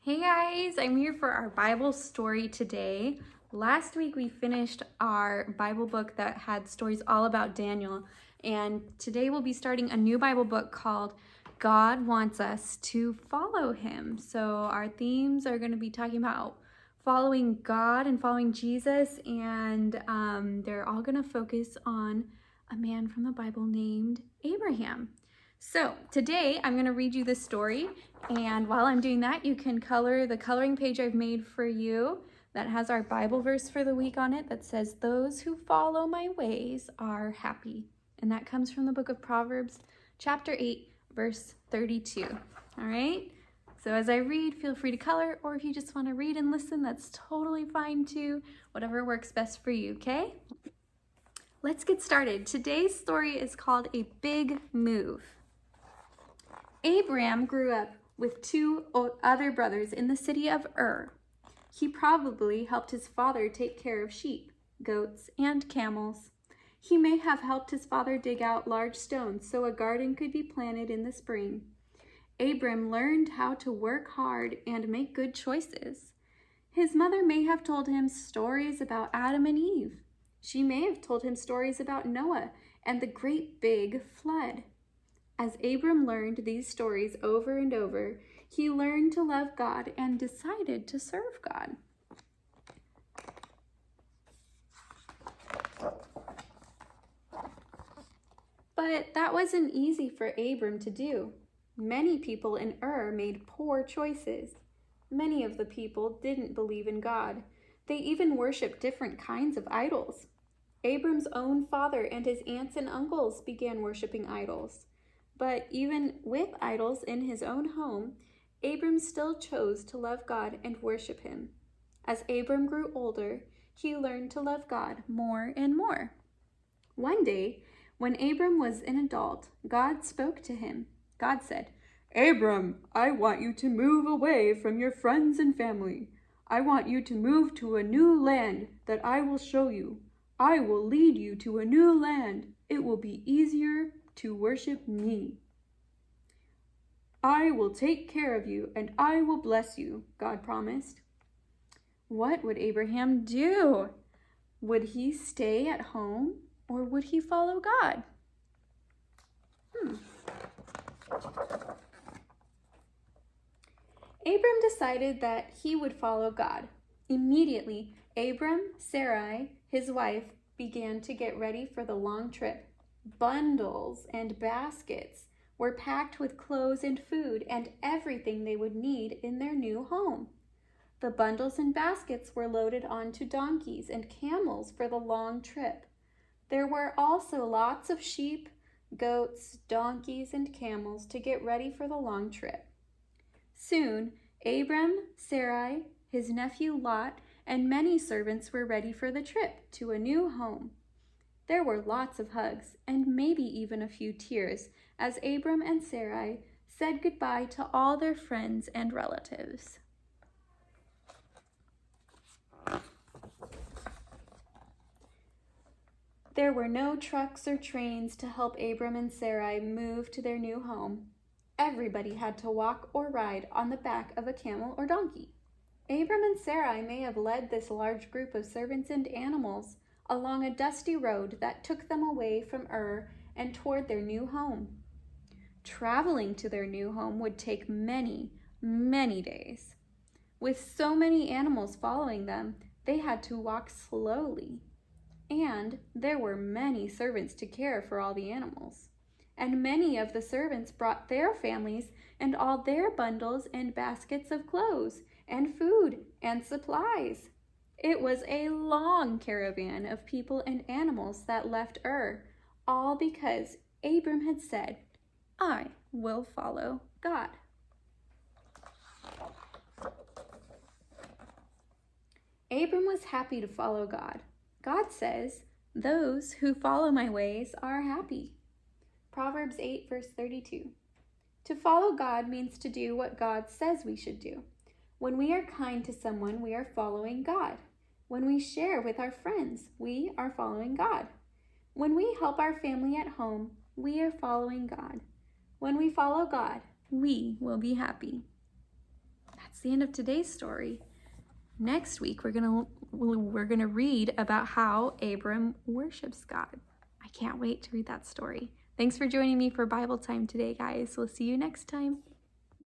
Hey guys, I'm here for our Bible story today. Last week we finished our Bible book that had stories all about Daniel, and today we'll be starting a new Bible book called God Wants Us to Follow Him. So our themes are going to be talking about following God and following Jesus, and they're all going to focus on a man from the Bible named Abraham. So today I'm going to read you this story, and while I'm doing that, you can color the coloring page I've made for you that has our Bible verse for the week on it that says, "Those who follow my ways are happy." And that comes from the book of Proverbs, chapter 8, verse 32. All right? So as I read, feel free to color, or if you just want to read and listen, that's totally fine too. Whatever works best for you, okay? Let's get started. Today's story is called A Big Move. Abram grew up with two other brothers in the city of Ur. He probably helped his father take care of sheep, goats, and camels. He may have helped his father dig out large stones so a garden could be planted in the spring. Abram learned how to work hard and make good choices. His mother may have told him stories about Adam and Eve. She may have told him stories about Noah and the great big flood. As Abram learned these stories over and over, he learned to love God and decided to serve God. But that wasn't easy for Abram to do. Many people in Ur made poor choices. Many of the people didn't believe in God. They even worshiped different kinds of idols. Abram's own father and his aunts and uncles began worshiping idols. But even with idols in his own home, Abram still chose to love God and worship him. As Abram grew older, he learned to love God more and more. One day, when Abram was an adult, God spoke to him. God said, "Abram, I want you to move away from your friends and family. I want you to move to a new land that I will show you. I will lead you to a new land. It will be easier to worship me. I will take care of you and I will bless you," God promised. What would Abraham do? Would he stay at home or would he follow God? Abram decided that he would follow God. Immediately, Abram, Sarai, his wife, began to get ready for the long trip. Bundles and baskets were packed with clothes and food and everything they would need in their new home. The bundles and baskets were loaded onto donkeys and camels for the long trip. There were also lots of sheep, goats, donkeys, and camels to get ready for the long trip. Soon, Abram, Sarai, his nephew Lot, and many servants were ready for the trip to a new home. There were lots of hugs and maybe even a few tears as Abram and Sarai said goodbye to all their friends and relatives. There were no trucks or trains to help Abram and Sarai move to their new home. Everybody had to walk or ride on the back of a camel or donkey. Abram and Sarai may have led this large group of servants and animals along a dusty road that took them away from Ur and toward their new home. Traveling to their new home would take many, many days. With so many animals following them, they had to walk slowly. And there were many servants to care for all the animals. And many of the servants brought their families and all their bundles and baskets of clothes and food and supplies. It was a long caravan of people and animals that left Ur, all because Abram had said, "I will follow God." Abram was happy to follow God. God says, "Those who follow my ways are happy." Proverbs 8, verse 32. To follow God means to do what God says we should do. When we are kind to someone, we are following God. When we share with our friends, we are following God. When we help our family at home, we are following God. When we follow God, we will be happy. that's the end of today's story. Next week, we're gonna read about how Abram worships God. I can't wait to read that story. Thanks for joining me for Bible time today, guys. We'll see you next time.